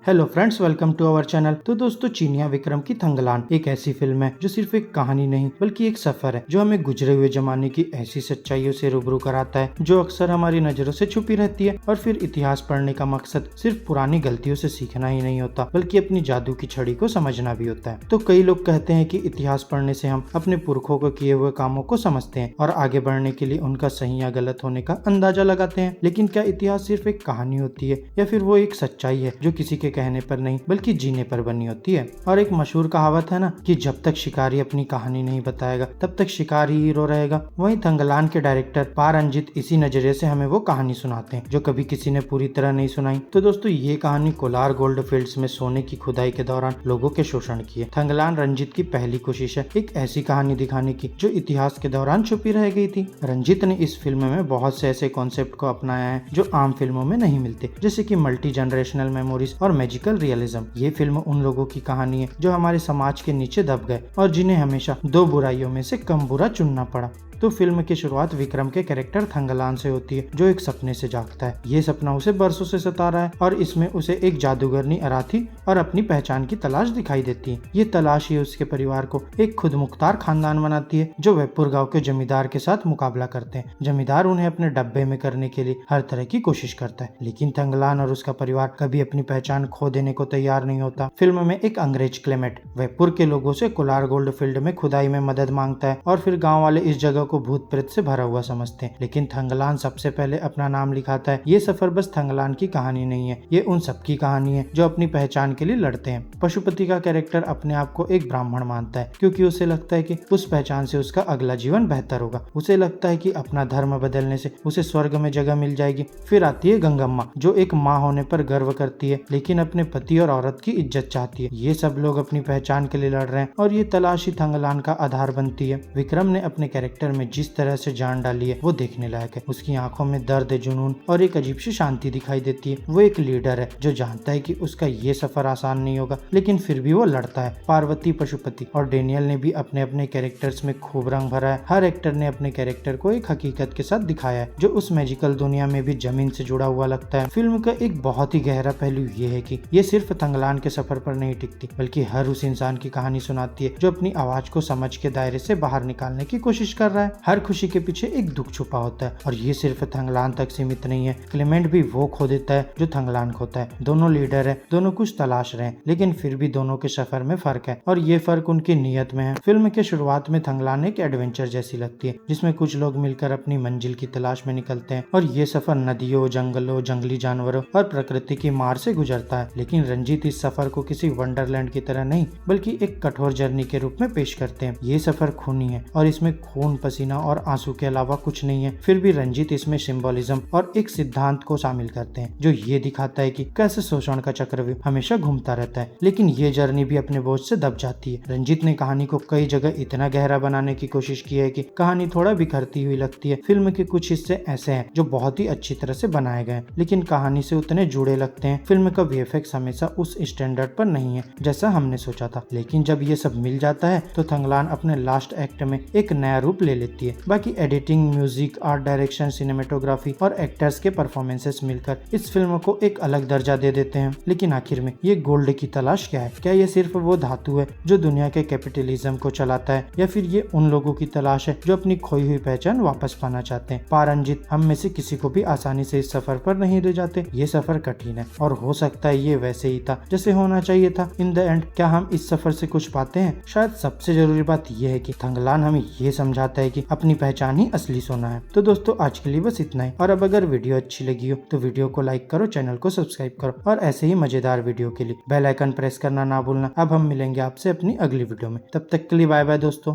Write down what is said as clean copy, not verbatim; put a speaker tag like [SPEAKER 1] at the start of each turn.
[SPEAKER 1] Hello friends, welcome to our channel. तो दोस्तों, चीनिया विक्रम की थंगलान एक ऐसी फिल्म है जो सिर्फ एक कहानी नहीं बल्कि एक सफर है जो हमें गुजरे हुए जमाने की ऐसी सच्चाइयों से रूबरू कराता है जो अक्सर हमारी नजरों से छुपी रहती है। और फिर इतिहास पढ़ने का मकसद सिर्फ पुरानी गलतियों से सीखना ही नहीं होता बल्कि अपनी जादू की छड़ी को समझना भी होता है। तो कई लोग कहते हैं कि इतिहास पढ़ने से हम अपने पुरखों को किए हुए कामों को समझते हैं और आगे बढ़ने के लिए उनका सही या गलत होने का अंदाजा लगाते हैं। लेकिन क्या इतिहास सिर्फ एक कहानी होती है या फिर वो एक सच्चाई है जो किसी के कहने पर नहीं बल्कि जीने पर बनी होती है? और एक मशहूर कहावत है ना कि जब तक शिकारी अपनी कहानी नहीं बताएगा तब तक शिकारी हीरो रहेगा। वहीं थंगलान के डायरेक्टर पा रंजीत इसी नजरिए से हमें वो कहानी सुनाते हैं जो कभी किसी ने पूरी तरह नहीं सुनाई। तो दोस्तों, ये कहानी कोलार गोल्ड फील्ड्स में सोने की खुदाई के दौरान लोगों के शोषण की है। थंगलान रंजीत की पहली कोशिश है एक ऐसी कहानी दिखाने की जो इतिहास के दौरान छुपी रह गई थी। रंजीत ने इस फिल्म में बहुत से ऐसे कॉन्सेप्ट को अपनाया है जो आम फिल्मों में नहीं मिलते, जैसे कि मल्टी जनरेशनल मेमोरीज और मैजिकल रियलिज्म। ये फिल्म उन लोगों की कहानी है जो हमारे समाज के नीचे दब गए और जिन्हें हमेशा दो बुराइयों में से कम बुरा चुनना पड़ा। तो फिल्म की शुरुआत विक्रम के कैरेक्टर थंगलान से होती है जो एक सपने से जागता है। ये सपना उसे बरसों से सता रहा है और इसमें उसे एक जादूगरनी अराथी और अपनी पहचान की तलाश दिखाई देती है। ये तलाश ही उसके परिवार को एक खुद मुख्तार खानदान बनाती है जो वैपुर गांव के जमींदार के साथ मुकाबला करते हैं। जमींदार उन्हें अपने डब्बे में करने के लिए हर तरह की कोशिश करता है, लेकिन थंगलान और उसका परिवार कभी अपनी पहचान खो देने को तैयार नहीं होता। फिल्म में एक अंग्रेज क्लेमेट वैपुर के लोगों से कोलार गोल्ड फील्ड में खुदाई में मदद मांगता है और फिर गाँव वाले इस जगह को भूत प्रेत से भरा हुआ समझते हैं, लेकिन थंगलान सबसे पहले अपना नाम लिखाता है। ये सफर बस थंगलान की कहानी नहीं है, ये उन सबकी कहानी है जो अपनी पहचान के लिए लड़ते हैं। पशुपति का कैरेक्टर अपने आप को एक ब्राह्मण मानता है क्योंकि उसे लगता है कि उस पहचान से उसका अगला जीवन बेहतर होगा। उसे लगता है कि अपना धर्म बदलने से उसे स्वर्ग में जगह मिल जाएगी। फिर आती है गंगम्मा जो एक माँ होने पर गर्व करती है लेकिन अपने पति और औरत की इज्जत चाहती है। ये सब लोग अपनी पहचान के लिए लड़ रहे हैं और ये तलाश ही थंगलान का आधार बनती है। विक्रम ने अपने कैरेक्टर में जिस तरह से जान डाली है वो देखने लायक है। उसकी आंखों में दर्द, जुनून और एक अजीब सी शांति दिखाई देती है। वो एक लीडर है जो जानता है कि उसका ये सफर आसान नहीं होगा, लेकिन फिर भी वो लड़ता है। पार्वती, पशुपति और डेनियल ने भी अपने अपने कैरेक्टर्स में खूब रंग भरा है। हर एक्टर ने अपने कैरेक्टर को एक हकीकत के साथ दिखाया है जो उस मैजिकल दुनिया में भी जमीन से जुड़ा हुआ लगता है। फिल्म का एक बहुत ही गहरा पहलू ये है कि ये सिर्फ थंगलान के सफर पर नहीं टिकती बल्कि हर उस इंसान की कहानी सुनाती है जो अपनी आवाज को समझ के दायरे से बाहर निकालने की कोशिश कर रहा है। हर खुशी के पीछे एक दुख छुपा होता है और ये सिर्फ थंगलान तक सीमित नहीं है। क्लेमेंट भी वो खो देता है जो थंगलान खोता है। दोनों लीडर है, दोनों कुछ तलाश रहे हैं, लेकिन फिर भी दोनों के सफर में फर्क है और ये फर्क उनकी नीयत में है। फिल्म के शुरुआत में थंगलान एक एडवेंचर जैसी लगती है जिसमें कुछ लोग मिलकर अपनी मंजिल की तलाश में निकलते हैं और ये सफर नदियों, जंगलों, जंगली जानवरों और प्रकृति की मार से गुजरता है। लेकिन रंजीत इस सफर को किसी वंडरलैंड की तरह नहीं बल्कि एक कठोर जर्नी के रूप में पेश करते हैं। ये सफर खूनी है और इसमें खून, पसीना और आंसू के अलावा कुछ नहीं है। फिर भी रंजीत इसमें सिंबोलिज्म और एक सिद्धांत को शामिल करते हैं जो ये दिखाता है कि कैसे शोषण का चक्रव्यूह हमेशा घूमता रहता है, लेकिन ये जर्नी भी अपने बोझ से दब जाती है। रंजीत ने कहानी को कई जगह इतना गहरा बनाने की कोशिश की है कि कहानी थोड़ा बिखरती हुई लगती है। फिल्म के कुछ हिस्से ऐसे हैं जो बहुत ही अच्छी तरह से बनाए गए लेकिन कहानी से उतने जुड़े लगते हैं। फिल्म का वीएफएक्स हमेशा उस स्टैंडर्ड पर नहीं है जैसा हमने सोचा था, लेकिन जब ये सब मिल जाता है तो थंगलान अपने लास्ट एक्ट में एक नया रूप ले लेती है। बाकी editing, music, art direction, cinematography और एक्टर्स के परफॉर्मेंसेस मिलकर इस फिल्म को एक अलग दर्जा दे देते हैं। लेकिन आखिर में ये गोल्ड की तलाश क्या है? क्या ये सिर्फ वो धातु है जो दुनिया के कैपिटलिज्म को चलाता है या फिर ये उन लोगों की तलाश है जो अपनी खोई हुई पहचान वापस पाना चाहते हैं? पा रंजीत हम में से किसी को भी आसानी से इस सफर पर नहीं ले जाते। ये सफर कठिन है और हो सकता है ये वैसे ही था जैसे होना चाहिए था। इन द एंड क्या हम इस सफर से कुछ पाते हैं? शायद सबसे जरूरी बात यह है कि थंगलान हमें ये समझाता है कि अपनी पहचान ही असली सोना है। तो दोस्तों, आज के लिए बस इतना ही। और अब अगर वीडियो अच्छी लगी हो तो वीडियो को लाइक करो, चैनल को सब्सक्राइब करो और ऐसे ही मजेदार वीडियो के लिए बेल आइकन प्रेस करना ना भूलना। अब हम मिलेंगे आपसे अपनी अगली वीडियो में, तब तक के लिए बाय बाय दोस्तों।